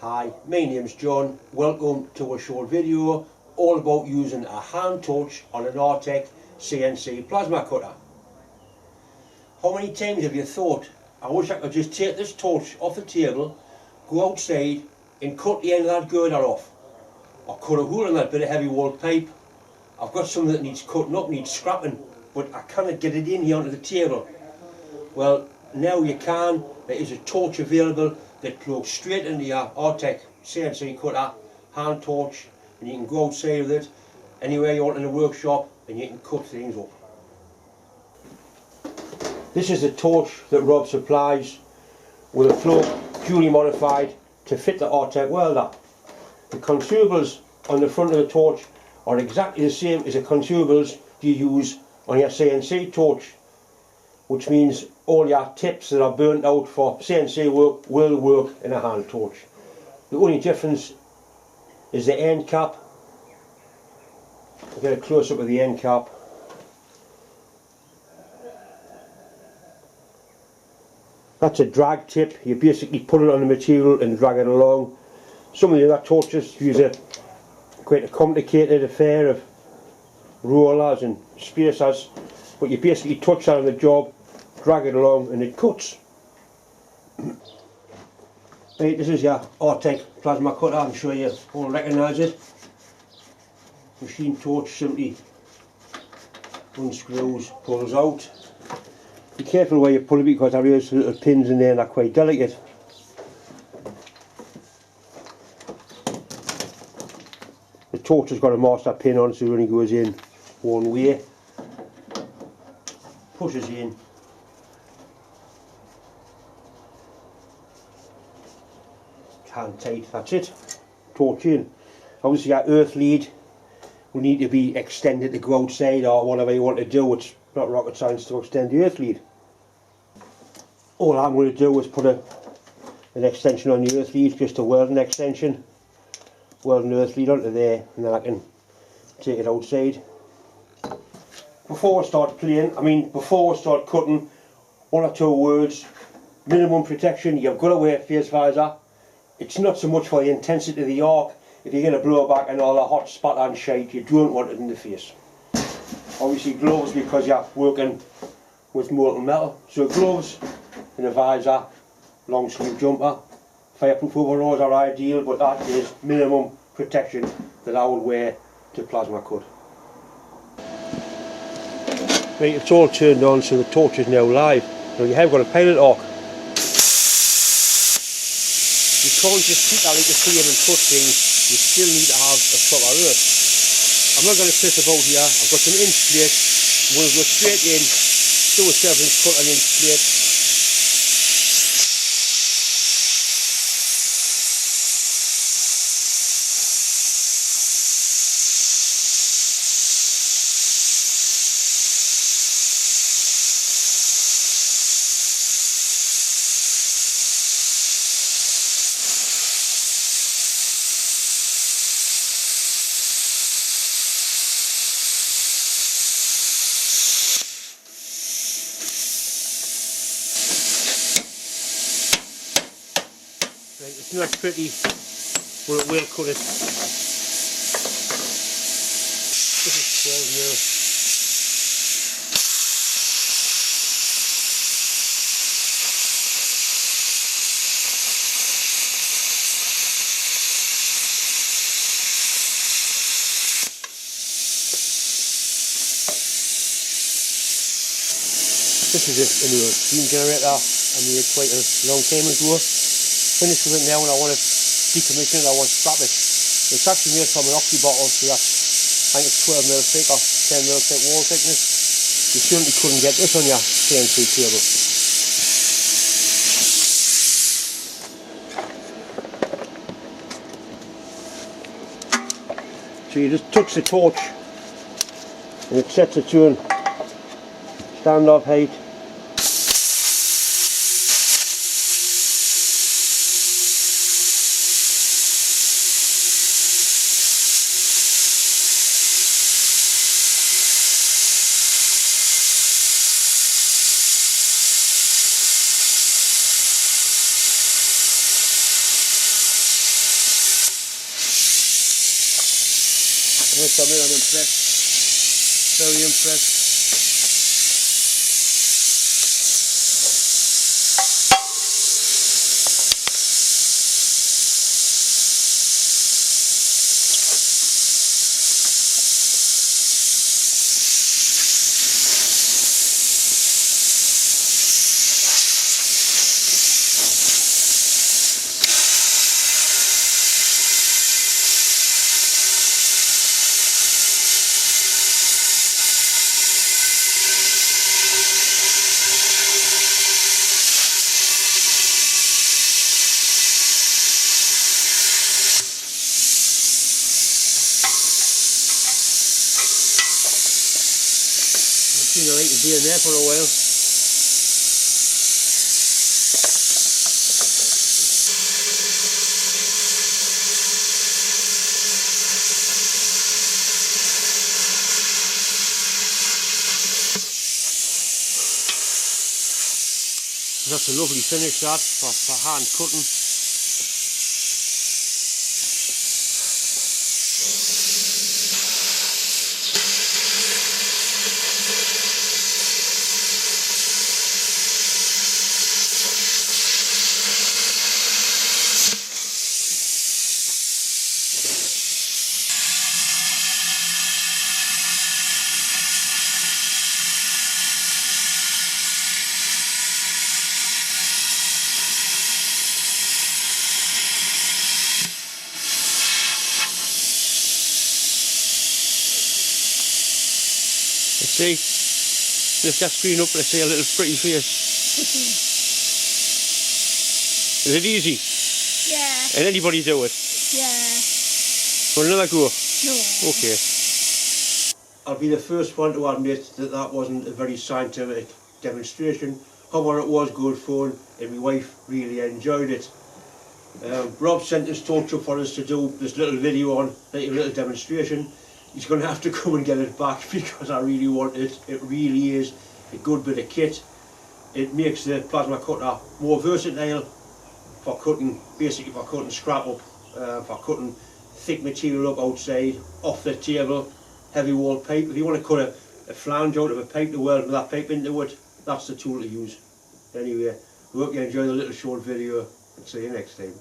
Hi, my name's John. Welcome to a short video all about using a hand torch on an Artec CNC plasma cutter. How many times have you thought, I wish I could just take this torch off the table, go outside and cut the end of that girder off, or cut a hole in that bit of heavy wall pipe. I've got something that needs cutting up, needs scrapping, but I cannot get it in here onto the table. Well, now you can. There is a torch available that plugs straight into your Artec CNC cutter, hand torch, and you can go outside with it anywhere you want in the workshop and you can cut things up. This is a torch that Rob supplies with a plug purely modified to fit the Artec welder. The consumables on the front of the torch are exactly the same as the consumables you use on your CNC torch, which means all your tips that are burnt out for CNC work will work in a hand torch. The only difference is the end cap. I'll get a close up of the end cap. That's a drag tip. You basically put it on the material and drag it along. Some of the other torches use quite a complicated affair of rollers and spacers, but you basically touch that on the job, drag it along and it cuts. Right, this is your Artec plasma cutter. I'm sure you all recognise it. Machine torch simply unscrews, pulls out. Be careful where you pull it because there is little pins in there and they're quite delicate. The torch has got a master pin on, so it only goes in one way. Pushes in. Hand tight, that's it. Torch in. Obviously our earth lead will need to be extended to go outside or whatever you want to do. It's not rocket science to extend the earth lead. All I'm going to do is put an extension on the earth lead, just a welding extension. Weld an earth lead onto there and then I can take it outside. Before I start cutting, one or two words. Minimum protection, you've got to wear a face visor. It's not so much for the intensity of the arc. If you get a blowback and all the hot spatter and shite, you don't want it in the face. Obviously gloves because you're working with molten metal. So gloves and a visor, long sleeve jumper. Fireproof overalls are ideal, but that is minimum protection that I would wear to plasma cut. Right, it's all turned on, so the torch is now live. Now you have got a pilot arc. You can't just keep that like a flame and cut things, you still need to have a proper earth. I'm not going to piss about here. I've got some inch plate. I'm going to go straight in, do a 7-inch cut on inch plate. Right, it's not pretty, but it will cut it. This is 12 now. This is a new steam generator I made quite a long time ago. Finished with it now and I want to decommission it, I want to scrap it. It's actually made from an oxy bottle, so that's, I think it's 12mm thick or 10mm thick wall thickness. You certainly couldn't get this on your CNC table. So you just touch the torch and it sets it to standoff height. must admit I'm impressed. Very impressed. You know, I can be in there for a while. That's a lovely finish that for hand cutting. Let's see, lift that screen up, let's see a little pretty face. Is it easy? Yeah. And anybody do it? Yeah. Want another go? No. Okay. I'll be the first one to admit that that wasn't a very scientific demonstration. However, it was good fun and my wife really enjoyed it. Rob sent this torch up for us to do this little video on, like a little demonstration. He's going to have to come and get it back because I really want it. It really is a good bit of kit. It makes the plasma cutter more versatile for cutting, basically for cutting scrap up, for cutting thick material up outside, off the table, heavy wall pipe. If you want to cut a flange out of a pipe to weld that pipe into it, that's the tool to use. Anyway, we hope you enjoy the little short video and see you next time.